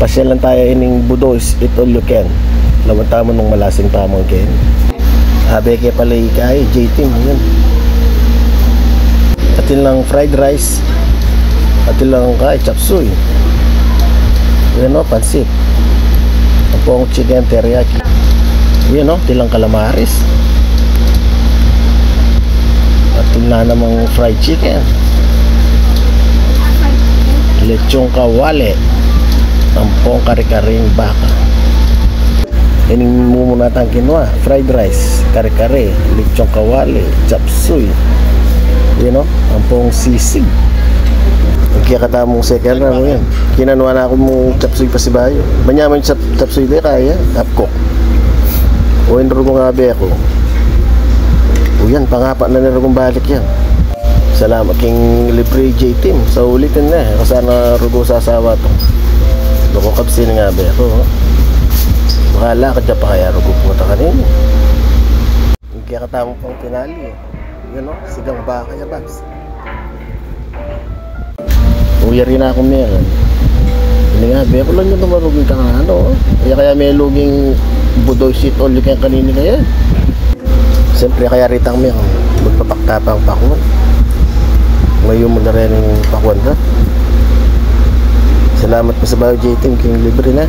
Pasyal lang tayo ining Budoy's Eat All You Can. Lawan tamo nung malasing tamang ken. Beke pala ikay, J-Team, yun. Atin lang fried rice. Atin lang kay chop suey. Yun o, pansit. Ang pong chicken teriyaki. Yun o, tilang calamaris. Atin na namang fried chicken. Lechong kawale. Ang pong kare-karing baka. Ining muna tang kinwa, fried rice, kare-kare, lechong kawale, chop suey. You know, ang pong sisig. Kaya katamong second na mo yan. Kinanuha na ako mo chop suey pa si Bayo. Manyaman chop suey ba kaya? Tapkok. O indro ko nga be ako. O yan, pangapa na nila kong balik yan. Salamat king libre J-Team. Sa ulitin na, kasana rugo sa asawa to. Loko kapsin nga be ako. Bakala ka dyan pa kaya rugo pumunta kanina. Kaya katamong pang tinali. Yun o, sigang baka ya Babs. Uya rin ako meron. Hindi nga be, ako lang yung tumarugin ka nga ano. Kaya may luging Budoy's Eat All You Can kanina kaya. Siyempre kaya ritang meron. Magpapaktapang pakwan. Ngayon mo na rin yung pakwan ka. Salamat po sa Bayo J-Team, king libre na.